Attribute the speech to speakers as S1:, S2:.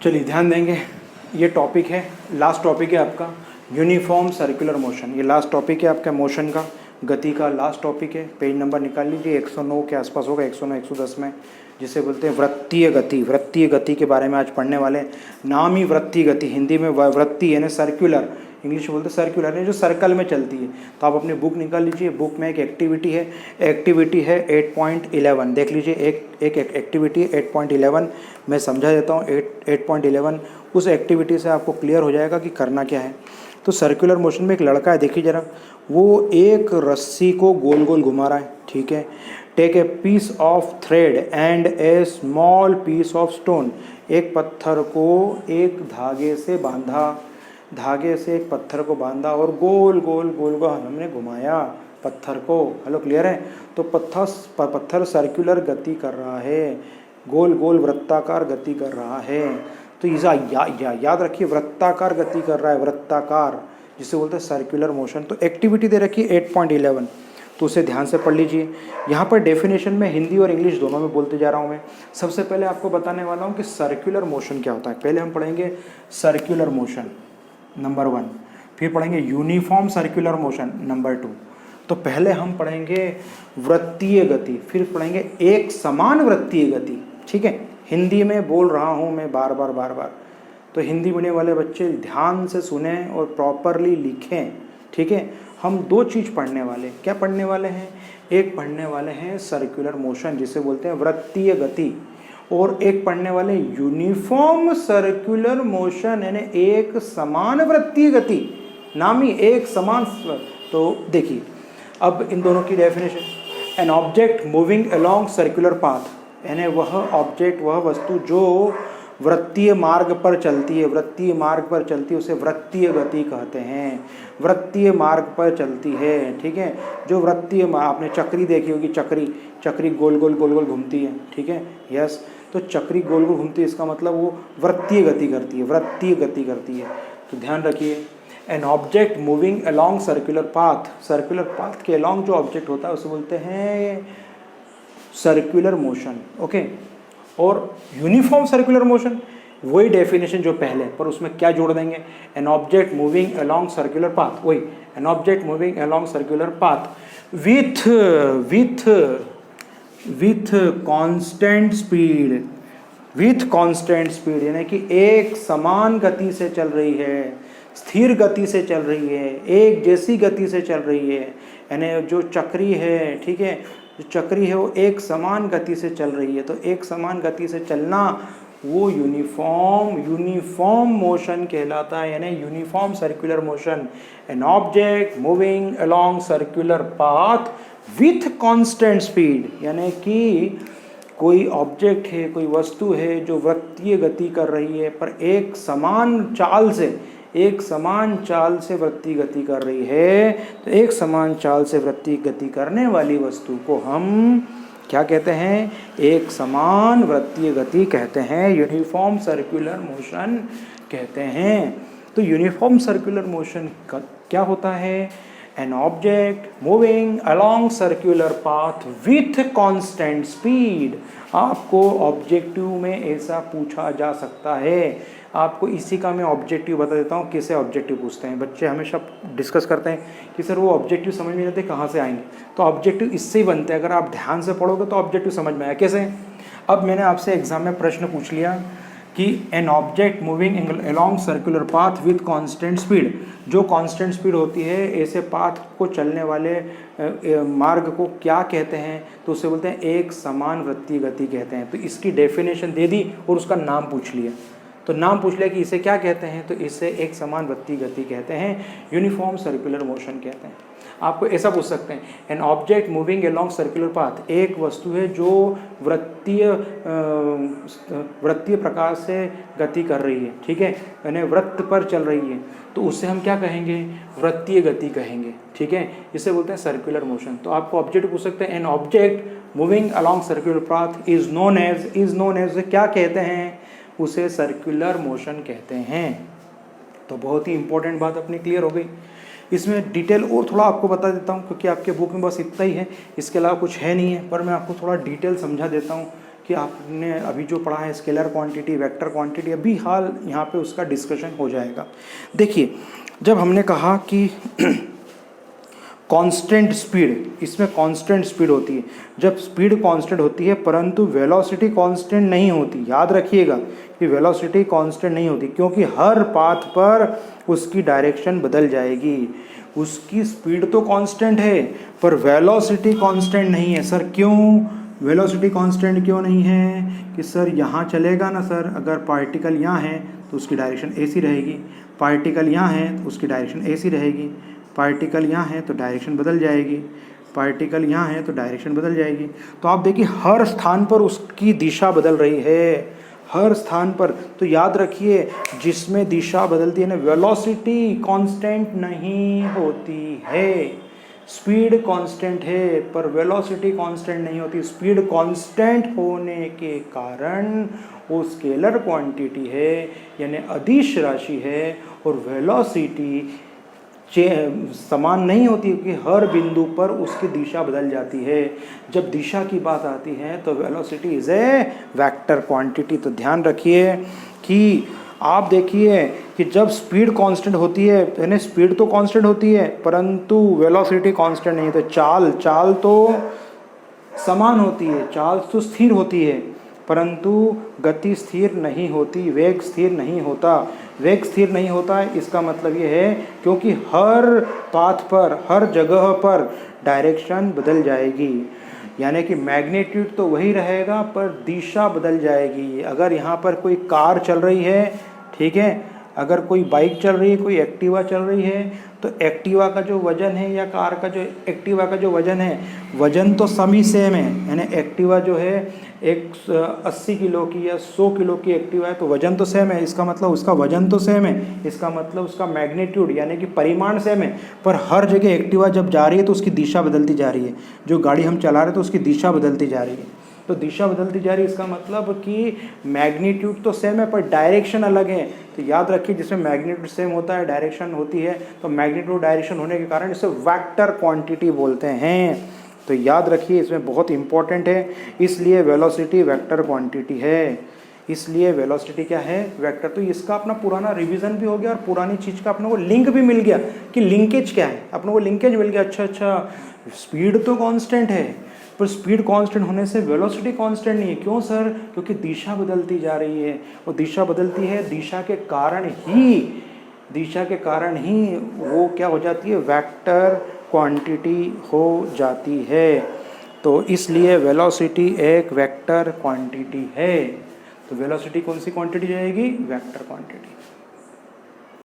S1: चलिए ध्यान देंगे, ये टॉपिक है, लास्ट टॉपिक है आपका यूनिफॉर्म सर्कुलर मोशन। ये लास्ट टॉपिक है आपका मोशन का, गति का लास्ट टॉपिक है। पेज नंबर निकाल लीजिए, 109 के आसपास होगा, 109 110 में, जिसे बोलते हैं वृत्तीय गति। वृत्तीय गति के बारे में आज पढ़ने वाले हैं। नाम ही वृत्तीय गति, हिंदी में वृत्तीय यानी सर्कुलर, इंग्लिश में बोलते हैं सर्कुलर, जो सर्कल में चलती है। तो आप अपनी बुक निकाल लीजिए, बुक में एक एक्टिविटी है 8.11, देख लीजिए। एक एक्टिविटी है 8.11, मैं समझा देता हूँ। 8.11 उस एक्टिविटी से आपको क्लियर हो जाएगा कि करना क्या है। तो सर्कुलर मोशन में एक लड़का है, देखिए ज़रा, वो एक रस्सी को गोल गोल घुमा रहा है, ठीक है। Take a piece of thread and a small piece of stone, एक पत्थर को एक धागे से बांधा, धागे से एक पत्थर को बांधा और गोल गोल गोल गोल हमने घुमाया पत्थर को। हेलो, क्लियर है? तो पत्थर सर्कुलर गति कर रहा है, गोल गोल वृत्ताकार गति कर रहा है। तो याद रखिए, वृत्ताकार गति कर रहा है, वृत्ताकार, जिसे बोलते हैं सर्कुलर मोशन। तो एक्टिविटी दे रखी है 8.11, तो उसे ध्यान से पढ़ लीजिए। यहाँ पर डेफिनेशन में हिंदी और इंग्लिश दोनों में बोलते जा रहा हूँ मैं। सबसे पहले आपको बताने वाला हूँ कि सर्कुलर मोशन क्या होता है। पहले हम पढ़ेंगे सर्कुलर मोशन नंबर 1, फिर पढ़ेंगे यूनिफॉर्म सर्कुलर मोशन नंबर 2। तो पहले हम पढ़ेंगे वृत्तीय गति, फिर पढ़ेंगे एक समान वृत्तीय गति, ठीक है। हिंदी में बोल रहा हूँ मैं बार बार, तो हिंदी मीडियम वाले बच्चे ध्यान से सुने और प्रॉपरली लिखें, ठीक है। हम दो चीज़ पढ़ने वाले, क्या पढ़ने वाले हैं? एक पढ़ने वाले हैं सर्कुलर मोशन, जिसे बोलते हैं वृत्तीय गति, और एक पढ़ने वाले यूनिफॉर्म सर्कुलर मोशन, यानी एक समान वृत्तीय गति। नाम ही एक समान। तो देखिए अब इन दोनों की definition. N object moving along circular path, यानी वह ऑब्जेक्ट, वह वस्तु जो वृत्तीय मार्ग पर चलती है, वृत्तीय मार्ग पर चलती है, उसे वृत्तीय गति कहते हैं। वृत्तीय मार्ग पर चलती है, ठीक है। जो वृत्तीय, आपने चक्री देखी होगी, चक्री गोल गोल घूमती है, ठीक है, यस। तो चक्री गोल गोल घूमती है, इसका मतलब वो वृत्तीय गति करती है, वृत्तीय गति करती है। तो ध्यान रखिए, an object moving along circular path, circular path के अलोंग जो ऑब्जेक्ट होता है उसे बोलते हैं सर्कुलर मोशन, ओके। और यूनिफॉर्म सर्कुलर मोशन, वही डेफिनेशन जो पहले, पर उसमें क्या जोड़ देंगे? An object moving along circular path, वही an object moving along circular path with constant speed, with constant speed, यानी कि एक समान गति से चल रही है, स्थिर गति से चल रही है, एक जैसी गति से चल रही है। यानी जो चक्री है, ठीक है, जो चक्री है वो एक समान गति से चल रही है। तो एक समान गति से चलना वो यूनिफॉर्म मोशन कहलाता है, यानी uniform circular motion. N object moving along circular path with constant speed, यानी कि कोई ऑब्जेक्ट है, कोई वस्तु है जो वृत्तीय गति कर रही है, पर एक समान चाल से वृत्तीय गति कर रही है। तो एक समान चाल से वृत्तीय गति करने वाली वस्तु को हम क्या कहते हैं? एक समान वृत्तीय गति कहते हैं, यूनिफॉर्म सर्कुलर मोशन कहते हैं। तो यूनिफॉर्म सर्कुलर मोशन का क्या होता है? N object moving along circular path with constant speed. आपको ऑब्जेक्टिव में ऐसा पूछा जा सकता है। आपको इसी का मैं ऑब्जेक्टिव बता देता हूँ। कैसे ऑब्जेक्टिव पूछते हैं बच्चे, हमेशा डिस्कस करते हैं कि सर वो ऑब्जेक्टिव समझ में नहीं आते, कहाँ से आएंगे? तो ऑब्जेक्टिव इससे ही बनते हैं, अगर आप ध्यान से पढ़ोगे तो ऑब्जेक्टिव समझ में आया। कैसे? अब मैंने आपसे एग्जाम में प्रश्न पूछ लिया कि N object moving along circular path with constant speed, जो कांस्टेंट स्पीड होती है ऐसे पाथ को चलने वाले मार्ग को क्या कहते हैं? तो उसे बोलते हैं एक समान वृत्तीय गति कहते हैं। तो इसकी डेफिनेशन दे दी और उसका नाम पूछ लिया। तो नाम पूछ लिया कि इसे क्या कहते हैं, तो इसे एक समान वृत्तीय गति कहते हैं, यूनिफॉर्म सर्कुलर मोशन कहते हैं। आपको ऐसा पूछ सकते हैं, an object moving along circular path, एक वस्तु है जो वृत्तीय प्रकार से गति कर रही है, ठीक है, यानी वृत्त पर चल रही है, तो उससे हम क्या कहेंगे? वृत्तीय गति कहेंगे, ठीक है। इसे बोलते हैं सर्कुलर मोशन। तो आपको ऑब्जेक्ट पूछ सकते हैं, an object moving along circular path is known as क्या कहते हैं? उसे सर्कुलर मोशन कहते हैं। तो बहुत ही इंपॉर्टेंट बात अपनी क्लियर हो गई। इसमें डिटेल और थोड़ा आपको बता देता हूँ, क्योंकि आपके बुक में बस इतना ही है, इसके अलावा कुछ है नहीं है, पर मैं आपको थोड़ा डिटेल समझा देता हूँ कि आपने अभी जो पढ़ा है स्केलर क्वांटिटी, वेक्टर क्वांटिटी, अभी हाल यहाँ पे उसका डिस्कशन हो जाएगा। देखिए, जब हमने कहा कि कांस्टेंट स्पीड, इसमें कांस्टेंट स्पीड होती है, जब स्पीड कांस्टेंट होती है परंतु वेलोसिटी कांस्टेंट नहीं होती। याद रखिएगा कि वेलोसिटी कांस्टेंट नहीं होती, क्योंकि हर पाथ पर उसकी डायरेक्शन बदल जाएगी। उसकी स्पीड तो कांस्टेंट है पर वेलोसिटी कांस्टेंट नहीं है। सर क्यों वेलोसिटी कांस्टेंट क्यों नहीं है? कि सर यहाँ चलेगा ना सर, अगर पार्टिकल यहाँ है तो उसकी डायरेक्शन ऐसी रहेगी, पार्टिकल यहाँ है तो उसकी डायरेक्शन ऐसी रहेगी, पार्टिकल यहाँ है तो डायरेक्शन बदल जाएगी, पार्टिकल यहाँ है तो डायरेक्शन बदल जाएगी। तो आप देखिए हर स्थान पर उसकी दिशा बदल रही है, हर स्थान पर। तो याद रखिए जिसमें दिशा बदलती है ना, वेलोसिटी कांस्टेंट नहीं होती है। स्पीड कांस्टेंट है पर वेलोसिटी कांस्टेंट नहीं होती। स्पीड कांस्टेंट होने के कारण वो स्केलर क्वांटिटी है, यानी अदिश राशि है, और वेलोसिटी समान नहीं होती क्योंकि हर बिंदु पर उसकी दिशा बदल जाती है। जब दिशा की बात आती है तो velocity is a vector quantity. तो ध्यान रखिए कि आप देखिए कि जब स्पीड कांस्टेंट होती है, यानी स्पीड तो कांस्टेंट होती है परंतु वेलोसिटी कांस्टेंट नहीं। तो चाल तो समान होती है, चाल तो स्थिर होती है परंतु गति स्थिर नहीं होती, वेग स्थिर नहीं होता। वेग स्थिर नहीं होता है इसका मतलब ये है क्योंकि हर पाथ पर, हर जगह पर डायरेक्शन बदल जाएगी, यानी कि मैग्नीट्यूड तो वही रहेगा पर दिशा बदल जाएगी। अगर यहाँ पर कोई कार चल रही है, ठीक है, अगर कोई बाइक चल रही है, कोई एक्टिवा चल रही है, तो एक्टिवा का जो वज़न है या कार का जो एक्टिवा का जो वज़न है, वज़न तो सभी सेम है। यानी एक्टिवा जो है 80 किलो की या 100 किलो की एक्टिवा है तो वज़न तो सेम है, इसका मतलब उसका वज़न तो सेम है, इसका मतलब उसका मैग्नीट्यूड यानी कि परिमाण सेम है। पर हर जगह एक्टिवा जब जा रही है तो उसकी दिशा बदलती जा रही है। जो गाड़ी हम चला रहे हैं तो उसकी दिशा बदलती जा रही है। तो दिशा बदलती जा रही है इसका मतलब कि मैग्नीट्यूड तो सेम है पर डायरेक्शन अलग है। तो याद रखिए जिसमें मैग्नीट्यूड सेम होता है, डायरेक्शन होती है, तो मैग्नीट्यूड डायरेक्शन होने के कारण इसे वेक्टर क्वांटिटी बोलते हैं। तो याद रखिए इसमें बहुत इंपॉर्टेंट है, इसलिए वेलोसिटी वेक्टर क्वांटिटी है। इसलिए वेलोसिटी क्या है? वेक्टर। तो इसका अपना पुराना रिवीजन भी हो गया और पुरानी चीज़ का अपने को लिंक भी मिल गया कि लिंकेज क्या है, अपने को लिंकेज मिल गया। अच्छा, स्पीड तो कांस्टेंट है पर स्पीड कांस्टेंट होने से वेलोसिटी कांस्टेंट नहीं है। क्यों सर? क्योंकि दिशा बदलती जा रही है, और दिशा बदलती है, दिशा के कारण ही वो क्या हो जाती है? वेक्टर क्वांटिटी हो जाती है। तो इसलिए वेलोसिटी एक वेक्टर क्वांटिटी है। तो वेलोसिटी कौन सी क्वांटिटी जाएगी? Vector quantity.